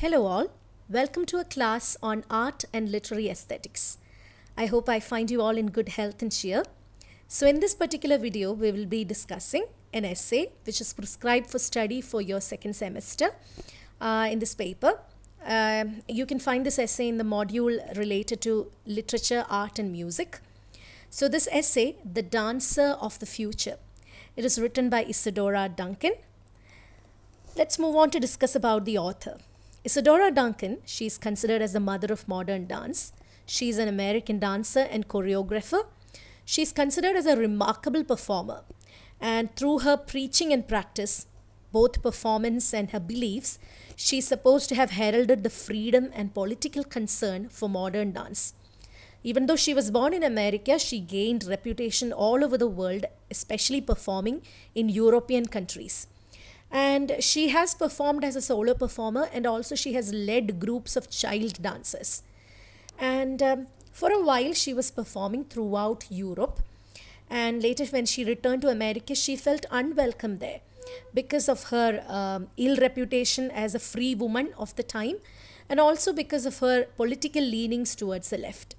Hello, all. Welcome to a class on art and literary aesthetics. I hope I find you all in good health and cheer. So, in this particular video, we will be discussing an essay which is prescribed for study for your second semester in this paper. You can find this essay in the module related to literature, art, and music. So, this essay, The Dancer of the Future, it is written by Isadora Duncan. Let's move on to discuss about the author. Isadora Duncan, she is considered as the mother of modern dance. She is an American dancer and choreographer. She is considered as a remarkable performer. And through her preaching and practice, both performance and her beliefs, she is supposed to have heralded the freedom and political concern for modern dance. Even though she was born in America, she gained reputation all over the world, especially performing in European countries. And she has performed as a solo performer, and also she has led groups of child dancers. And for a while she was performing throughout Europe, and later when she returned to America she felt unwelcome there because of her ill reputation as a free woman of the time, and also because of her political leanings towards the left.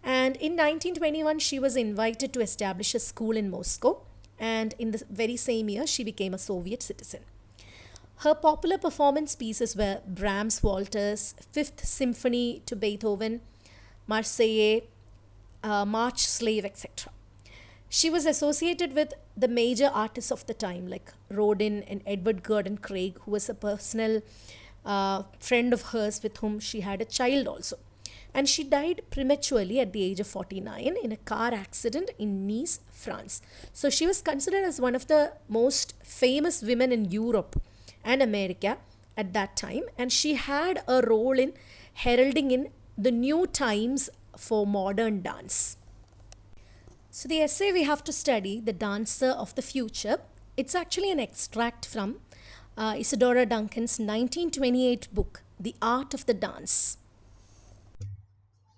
And in 1921 she was invited to establish a school in Moscow, and in the very same year she became a Soviet citizen. Her popular performance pieces were Brahms' Walters, Fifth Symphony to Beethoven, Marseillaise, March Slave, etc. She was associated with the major artists of the time like Rodin and Edward Gordon Craig, who was a personal friend of hers with whom she had a child also. And she died prematurely at the age of 49 in a car accident in Nice, France. So she was considered as one of the most famous women in Europe and America at that time, and she had a role in heralding in the new times for modern dance. So the essay we have to study, The Dancer of the Future, it's actually an extract from Isadora Duncan's 1928 book, The Art of the Dance.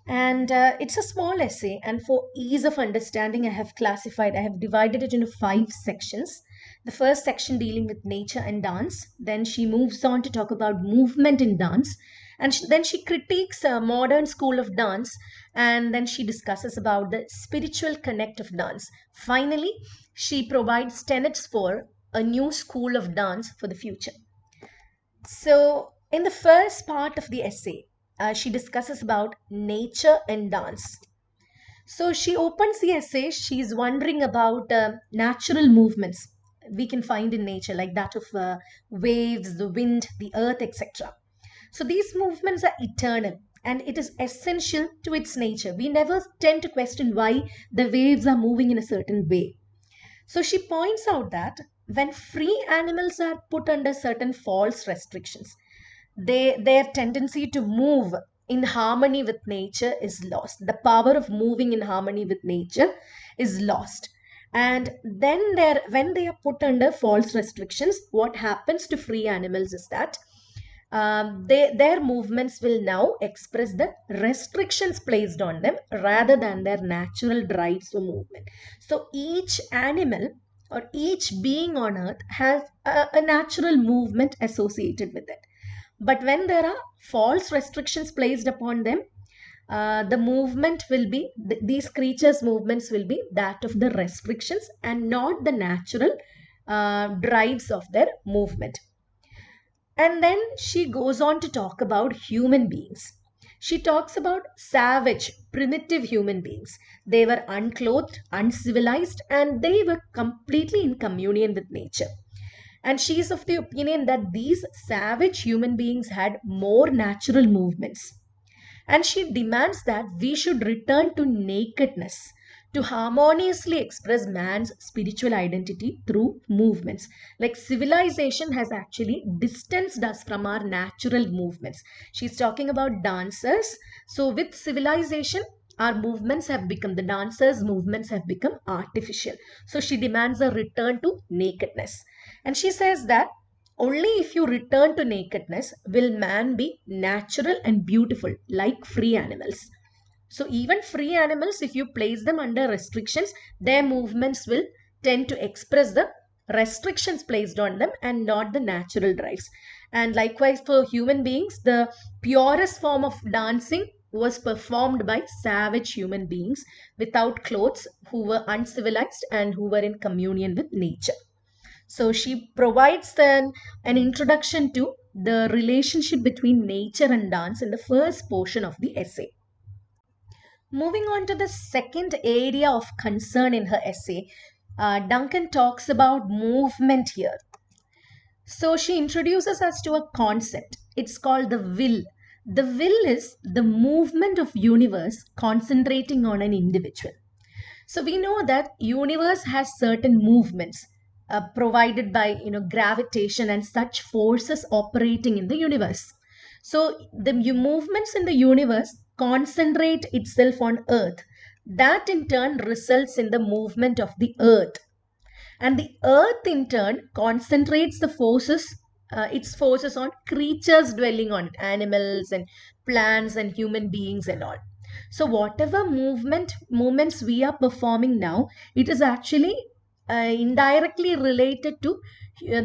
And it's a small essay, and for ease of understanding, I have divided it into 5 sections. The first section dealing with nature and dance. Then she moves on to talk about movement in dance. And then she critiques a modern school of dance. And then she discusses about the spiritual connect of dance. Finally, she provides tenets for a new school of dance for the future. So, in the first part of the essay, she discusses about nature and dance. So she opens the essay, she's wondering about natural movements we can find in nature, like that of waves, the wind, the earth, etc. So these movements are eternal and it is essential to its nature. We never tend to question why the waves are moving in a certain way. So she points out that when free animals are put under certain false restrictions, their tendency to move in harmony with nature is lost. The power of moving in harmony with nature is lost. And then when they are put under false restrictions, what happens to free animals is that their movements will now express the restrictions placed on them rather than their natural drives for movement. So each animal or each being on earth has a natural movement associated with it. But when there are false restrictions placed upon them, the movement will be, these creatures' movements will be that of the restrictions and not the natural drives of their movement. And then she goes on to talk about human beings. She talks about savage, primitive human beings. They were unclothed, uncivilized, and they were completely in communion with nature. And she is of the opinion that these savage human beings had more natural movements. And she demands that we should return to nakedness to harmoniously express man's spiritual identity through movements. Like civilization has actually distanced us from our natural movements. She's talking about dancers. So with civilization, our movements have become, the dancers' movements have become artificial. So she demands a return to nakedness. And she says that only if you return to nakedness will man be natural and beautiful like free animals. So even free animals, if you place them under restrictions, their movements will tend to express the restrictions placed on them and not the natural drives. And likewise for human beings, the purest form of dancing was performed by savage human beings without clothes, who were uncivilized and who were in communion with nature. So she provides then an introduction to the relationship between nature and dance in the first portion of the essay. Moving on to the second area of concern in her essay, Duncan talks about movement here. So she introduces us to a concept. It's called the will. The will is the movement of universe concentrating on an individual. So we know that universe has certain movements provided by gravitation and such forces operating in the universe. So the movements in the universe concentrate itself on earth. That in turn results in the movement of the earth, and the earth in turn concentrates the forces, its forces on creatures dwelling on it, animals and plants and human beings and all. So whatever movements we are performing now, it is actually indirectly related to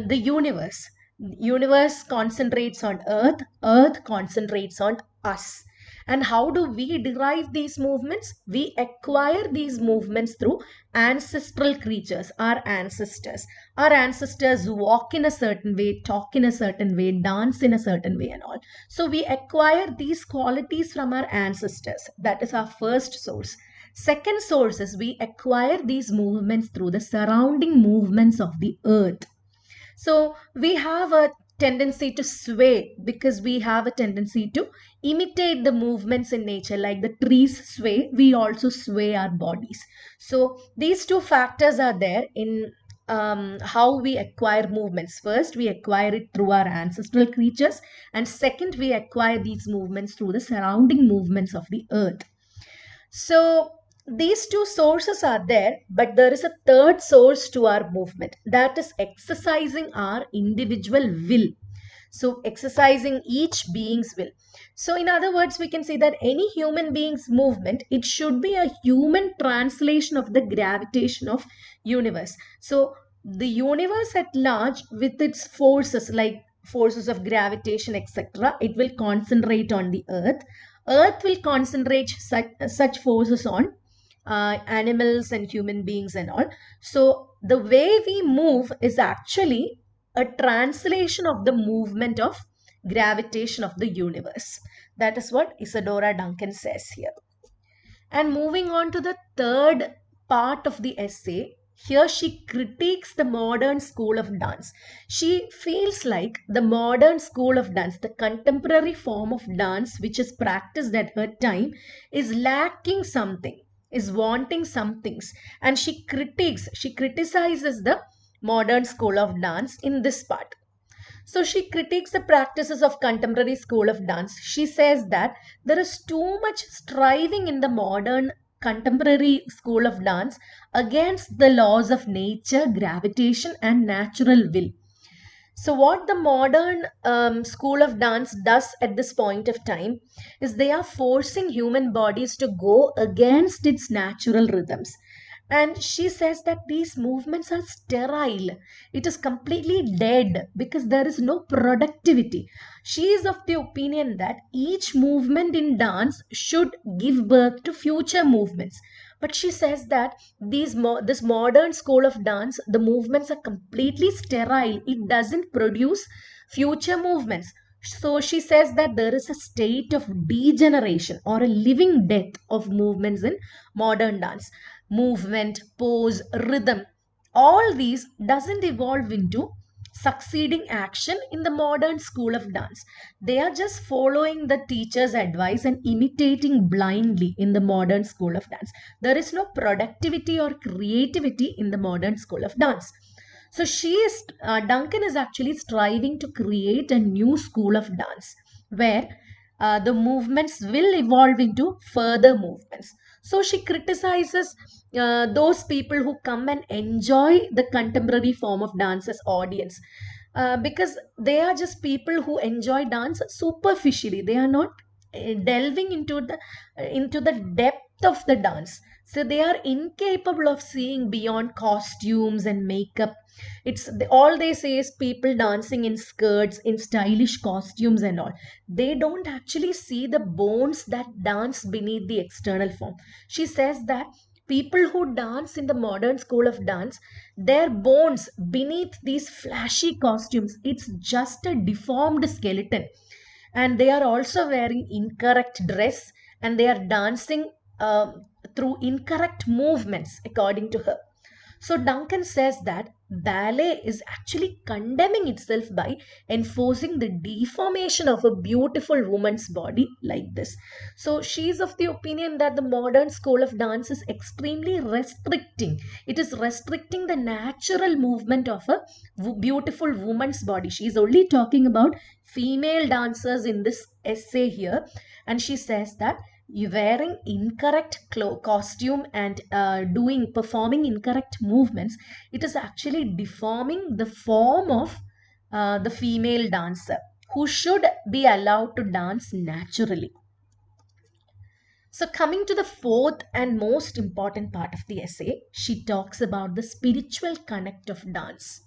the universe concentrates on earth, earth concentrates on us. And how do we derive these movements? We acquire these movements through ancestral creatures, our ancestors. Our ancestors walk in a certain way, talk in a certain way, dance in a certain way and all. So we acquire these qualities from our ancestors. That is our first source. Second source is we acquire these movements through the surrounding movements of the earth. So we have a tendency to sway because we have a tendency to imitate the movements in nature. Like the trees sway, we also sway our bodies. So these two factors are there in how we acquire movements. First, we acquire it through our ancestral creatures, and second, we acquire these movements through the surrounding movements of the earth. So these two sources are there, but there is a third source to our movement, that is exercising our individual will. So exercising each being's will. So in other words, we can say that any human being's movement, it should be a human translation of the gravitation of universe. So the universe at large with its forces like forces of gravitation, etc., it will concentrate on the earth. Earth will concentrate such forces on animals and human beings and all. So the way we move is actually a translation of the movement of gravitation of the universe. That is what Isadora Duncan says here. And moving on to the third part of the essay, here she critiques the modern school of dance. She feels like the modern school of dance, the contemporary form of dance which is practiced at her time, is lacking something, is wanting some things. And she criticizes the modern school of dance in this part. So she critiques the practices of contemporary school of dance. She says that there is too much striving in the modern contemporary school of dance against the laws of nature, gravitation and natural will. So what the modern school of dance does at this point of time is they are forcing human bodies to go against its natural rhythms. And she says that these movements are sterile. It is completely dead because there is no productivity. She is of the opinion that each movement in dance should give birth to future movements. But she says that this modern school of dance, the movements are completely sterile. It doesn't produce future movements. So she says that there is a state of degeneration or a living death of movements in modern dance. Movement, pose, rhythm, all these doesn't evolve into succeeding action in the modern school of dance. They are just following the teacher's advice and imitating blindly in the modern school of dance. There is no productivity or creativity in the modern school of dance. So Duncan is actually striving to create a new school of dance where the movements will evolve into further movements. So she criticizes those people who come and enjoy the contemporary form of dance as audience, because they are just people who enjoy dance superficially. They are not delving into the depth of the dance. So they are incapable of seeing beyond costumes and makeup. All they say is people dancing in skirts, in stylish costumes and all. They don't actually see the bones that dance beneath the external form. She says that people who dance in the modern school of dance, their bones beneath these flashy costumes, it's just a deformed skeleton. And they are also wearing incorrect dress, and they are dancing through incorrect movements according to her. So Duncan says that ballet is actually condemning itself by enforcing the deformation of a beautiful woman's body like this. So she is of the opinion that the modern school of dance is extremely restricting. It is restricting the natural movement of a beautiful woman's body. She is only talking about female dancers in this essay here, and she says that you wearing incorrect costume and performing incorrect movements, it is actually deforming the form of the female dancer who should be allowed to dance naturally. So coming to the fourth and most important part of the essay, she talks about the spiritual connect of dance.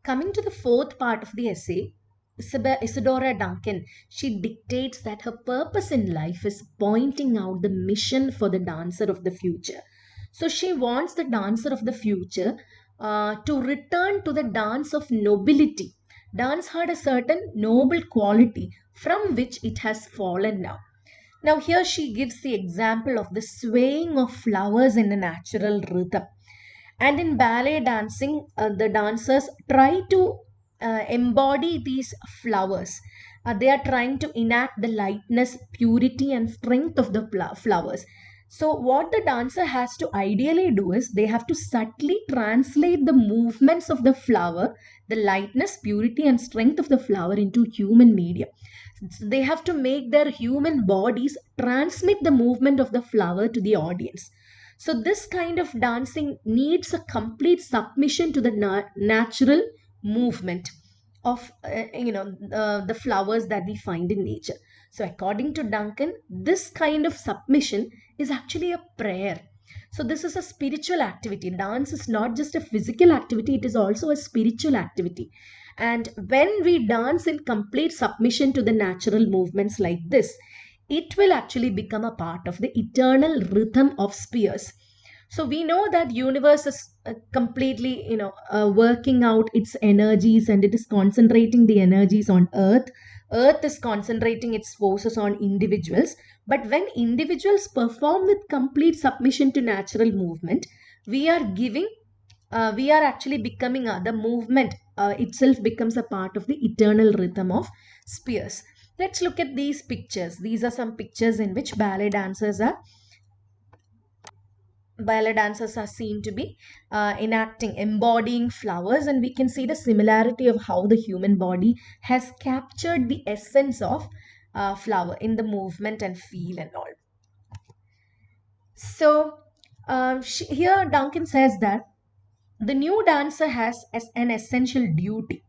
Coming to the fourth part of the essay, Isadora Duncan, she dictates that her purpose in life is pointing out the mission for the dancer of the future. So she wants the dancer of the future to return to the dance of nobility. Dance had a certain noble quality from which it has fallen now. Now, here she gives the example of the swaying of flowers in a natural rhythm. And in ballet dancing, the dancers try to embody these flowers. They are trying to enact the lightness, purity, and strength of the flowers. So, what the dancer has to ideally do is they have to subtly translate the movements of the flower, the lightness, purity, and strength of the flower into human medium. They have to make their human bodies transmit the movement of the flower to the audience. So this kind of dancing needs a complete submission to the natural movement of the flowers that we find in nature. So according to Duncan, this kind of submission is actually a prayer. So this is a spiritual activity. Dance is not just a physical activity, it is also a spiritual activity. And when we dance in complete submission to the natural movements like this, it will actually become a part of the eternal rhythm of spheres. So we know that universe is completely working out its energies, and it is concentrating the energies on earth is concentrating its forces on individuals. But when individuals perform with complete submission to natural movement, we are giving we are actually becoming the movement itself becomes a part of the eternal rhythm of spheres. Let's look at these pictures. These are some pictures in which ballet dancers are seen to be embodying flowers, and we can see the similarity of how the human body has captured the essence of flower in the movement and feel and all. So here Duncan says that the new dancer has as an essential duty.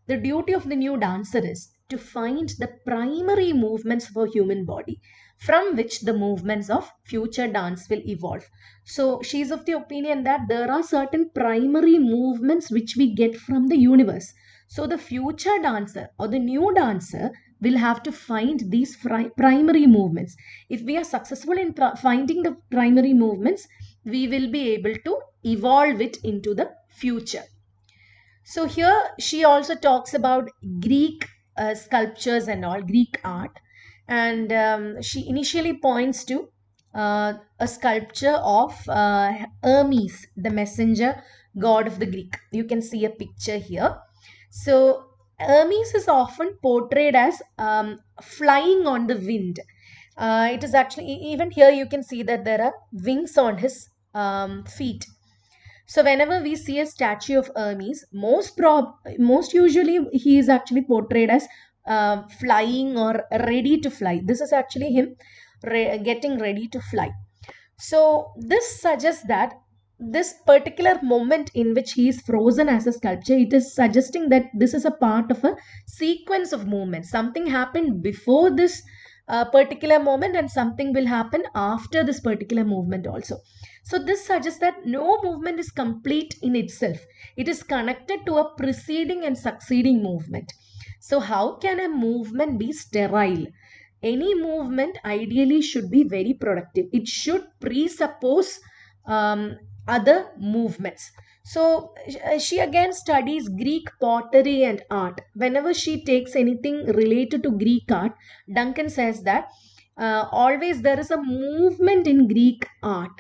The duty of the new dancer is to find the primary movements of a human body from which the movements of future dance will evolve. So she is of the opinion that there are certain primary movements which we get from the universe. So the future dancer or the new dancer will have to find these primary movements. If we are successful in finding the primary movements, we will be able to evolve it into the future. So here she also talks about Greek sculptures and all, Greek art. And she initially points to a sculpture of Hermes, the messenger god of the Greek. You can see a picture here. So Hermes is often portrayed as flying on the wind. It is actually, even here you can see that there are wings on his feet. So whenever we see a statue of Hermes, most usually he is actually portrayed as flying or ready to fly. This is actually him getting ready to fly. So this suggests that this particular moment in which he is frozen as a sculpture, it is suggesting that this is a part of a sequence of movements. Something happened before this a particular moment and something will happen after this particular movement also. So this suggests that no movement is complete in itself. It is connected to a preceding and succeeding movement. So how can a movement be sterile? Any movement ideally should be very productive. It should presuppose um, other movements. So she again studies Greek pottery and art. Whenever she takes anything related to Greek art, Duncan says that always there is a movement in Greek art.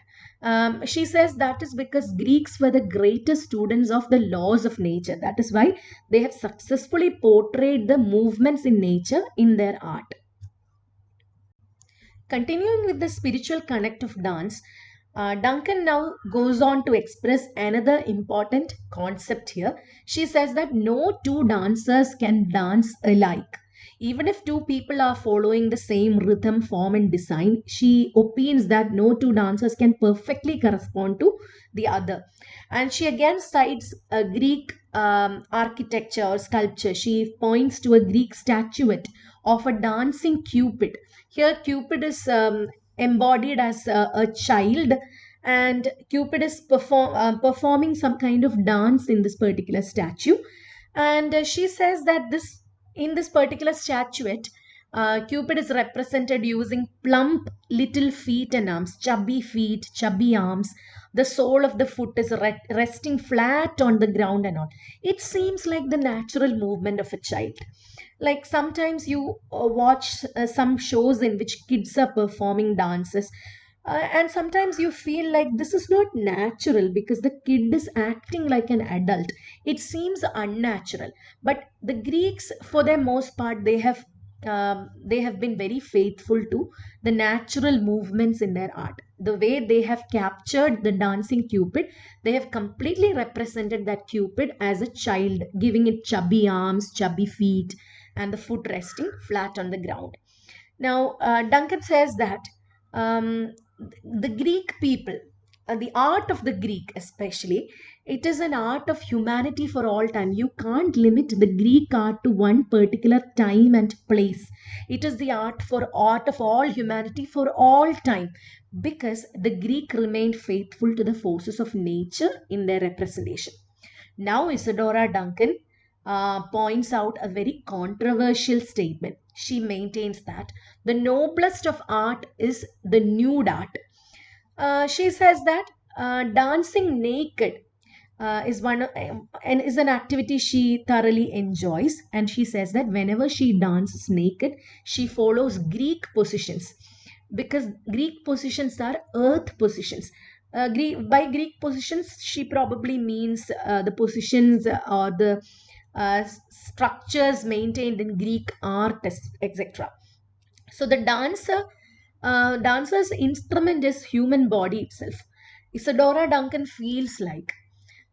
She says that is because Greeks were the greatest students of the laws of nature. That is why they have successfully portrayed the movements in nature in their art. Continuing with the spiritual connect of dance, Duncan now goes on to express another important concept here. She says that no two dancers can dance alike. Even if two people are following the same rhythm, form, and design, she opines that no two dancers can perfectly correspond to the other. And she again cites a Greek architecture or sculpture. She points to a Greek statuette of a dancing Cupid. Here, Cupid is embodied as a child, and Cupid is performing some kind of dance in this particular statue. And she says that this in this particular statuette, Cupid is represented using plump little feet and arms, chubby feet, chubby arms. The sole of the foot is resting flat on the ground and all. It seems like the natural movement of a child. Like sometimes you watch some shows in which kids are performing dances, and sometimes you feel like this is not natural because the kid is acting like an adult. It seems unnatural. But the Greeks, for their most part, they have been very faithful to the natural movements in their art. The way they have captured the dancing Cupid, they have completely represented that Cupid as a child, giving it chubby arms, chubby feet, and the foot resting flat on the ground. Now, Duncan says that um, the Greek people, the art of the Greek especially, it is an art of humanity for all time. You can't limit the Greek art to one particular time and place. It is the art of all humanity for all time, because the Greek remained faithful to the forces of nature in their representation. Now, Isadora Duncan points out a very controversial statement. She maintains that the noblest of art is the nude art. She says that dancing naked is an activity she thoroughly enjoys, and she says that whenever she dances naked, she follows Greek positions, because Greek positions are earth positions. By Greek positions, she probably means the positions or the structures maintained in Greek art, etc. So the dancer's instrument is human body itself. Isadora Duncan feels like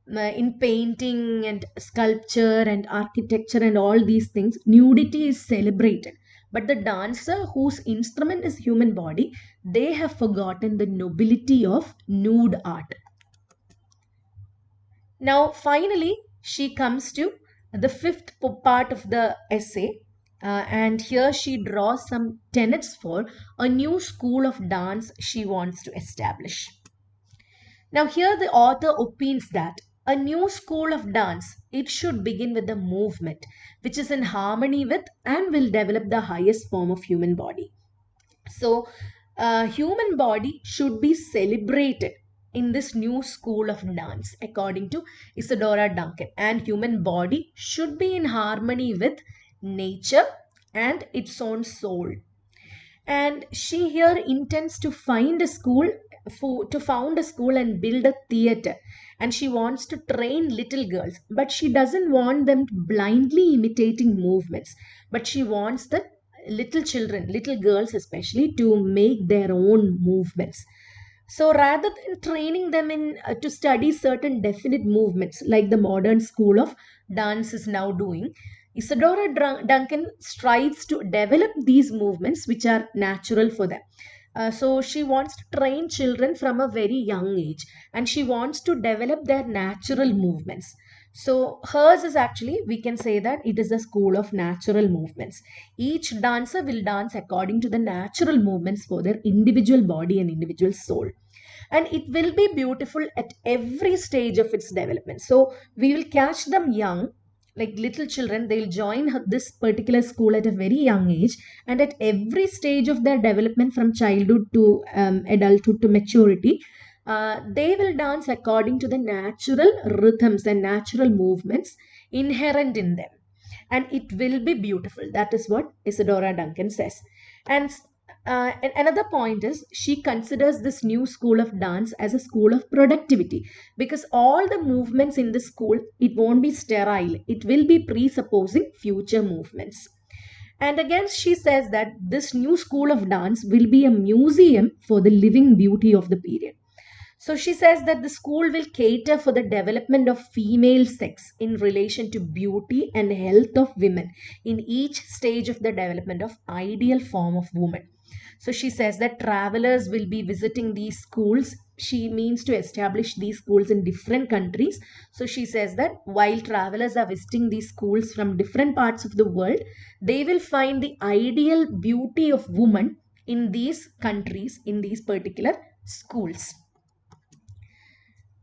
in painting and sculpture and architecture and all these things, nudity is celebrated. But the dancer whose instrument is human body, they have forgotten the nobility of nude art. Now, finally, she comes to the fifth part of the essay, and here she draws some tenets for a new school of dance she wants to establish. Now, here the author opines that a new school of dance, it should begin with a movement which is in harmony with and will develop the highest form of human body. So, human body should be celebrated in this new school of dance, according to Isadora Duncan. And human body should be in harmony with nature and its own soul. And she here intends to find a school to found a school and build a theater, and she wants to train little girls, but she doesn't want them blindly imitating movements, but she wants the little children, little girls especially, to make their own movements. So rather than training them in to study certain definite movements like the modern school of dance is now doing, Isadora Duncan strives to develop these movements which are natural for them. So she wants to train children from a very young age, and she wants to develop their natural movements. So hers is actually, we can say that it is a school of natural movements. Each dancer will dance according to the natural movements for their individual body and individual soul. And it will be beautiful at every stage of its development. So we will catch them young, like little children, they'll join this particular school at a very young age, and at every stage of their development from childhood to adulthood to maturity, they will dance according to the natural rhythms and natural movements inherent in them, and it will be beautiful. That is what Isadora Duncan says. And another point is, she considers this new school of dance as a school of productivity, because all the movements in the school, it won't be sterile, it will be presupposing future movements. And again, she says that this new school of dance will be a museum for the living beauty of the period. So she says that the school will cater for the development of female sex in relation to beauty and health of women in each stage of the development of ideal form of woman. So she says that travelers will be visiting these schools. She means to establish these schools in different countries. So she says that while travelers are visiting these schools from different parts of the world, they will find the ideal beauty of woman in these countries, in these particular schools.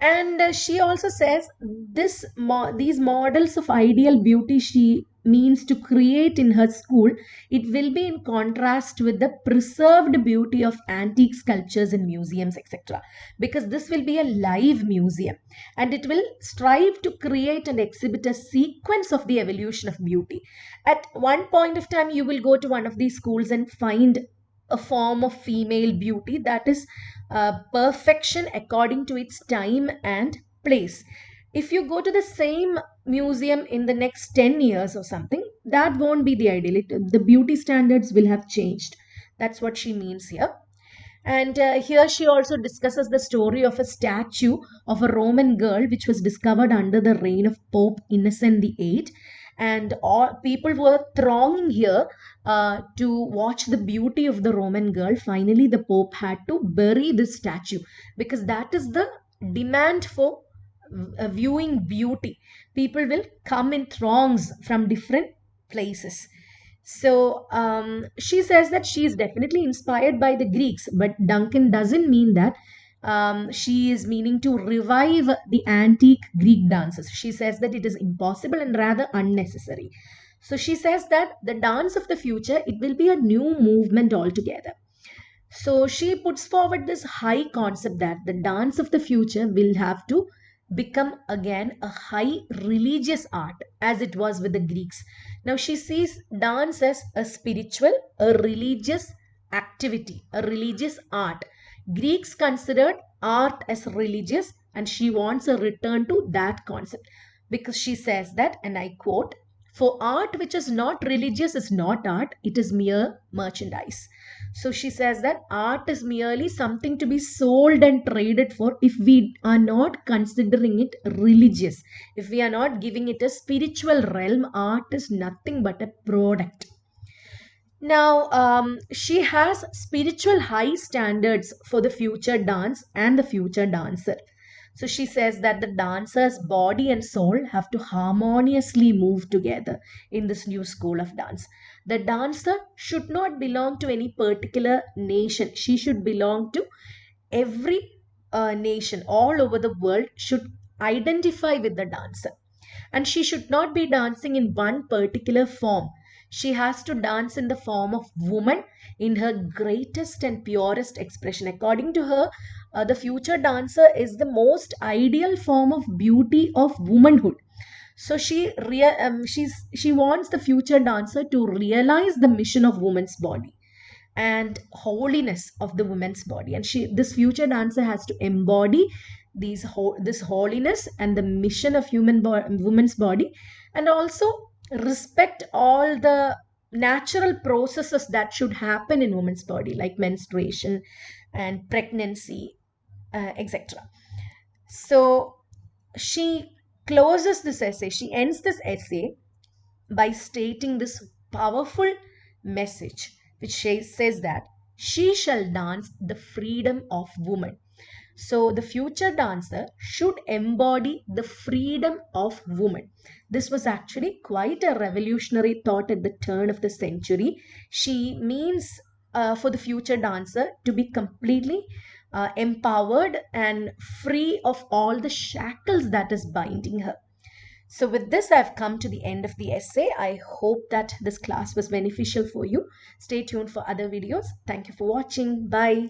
And she also says these models of ideal beauty she means to create in her school, it will be in contrast with the preserved beauty of antique sculptures in museums, etc., because this will be a live museum, and it will strive to create and exhibit a sequence of the evolution of beauty. At one point of time, you will go to one of these schools and find a form of female beauty that is perfection according to its time and place. If you go to the same museum in the next 10 years or something, that won't be the ideal. The beauty standards will have changed. That's what she means here. And here she also discusses the story of a statue of a Roman girl which was discovered under the reign of Pope Innocent the VIII. And all people were thronging here to watch the beauty of the Roman girl. Finally, the Pope had to bury this statue, because that is the demand for viewing beauty. People will come in throngs from different places. So she says that she is definitely inspired by the Greeks, but Duncan doesn't mean that she is meaning to revive the antique Greek dances. She says that it is impossible and rather unnecessary. So she says that the dance of the future, it will be a new movement altogether. So she puts forward this high concept that the dance of the future will have to become again a high religious art as it was with the Greeks. Now she sees dance as a spiritual, a religious activity, a religious art. Greeks considered art as religious, and she wants a return to that concept, because she says that, and I quote, "For art which is not religious is not art, it is mere merchandise." So she says that art is merely something to be sold and traded for if we are not considering it religious. If we are not giving it a spiritual realm, art is nothing but a product. Now, she has spiritual high standards for the future dance and the future dancer. So she says that the dancer's body and soul have to harmoniously move together in this new school of dance. The dancer should not belong to any particular nation. She should belong to every nation all over the world should identify with the dancer. And she should not be dancing in one particular form. She has to dance in the form of woman in her greatest and purest expression. According to her, the future dancer is the most ideal form of beauty of womanhood. So she wants the future dancer to realize the mission of woman's body and holiness of the woman's body, and this future dancer has to embody this holiness and the mission of woman's body, and also respect all the natural processes that should happen in woman's body, like menstruation and pregnancy, etc. So she closes this essay, she ends this essay by stating this powerful message, which says that she shall dance the freedom of woman. So the future dancer should embody the freedom of women. This was actually quite a revolutionary thought at the turn of the century. She means for the future dancer to be completely empowered and free of all the shackles that is binding her. So, with this, I've come to the end of the essay. I hope that this class was beneficial for you. Stay tuned for other videos. Thank you for watching. Bye.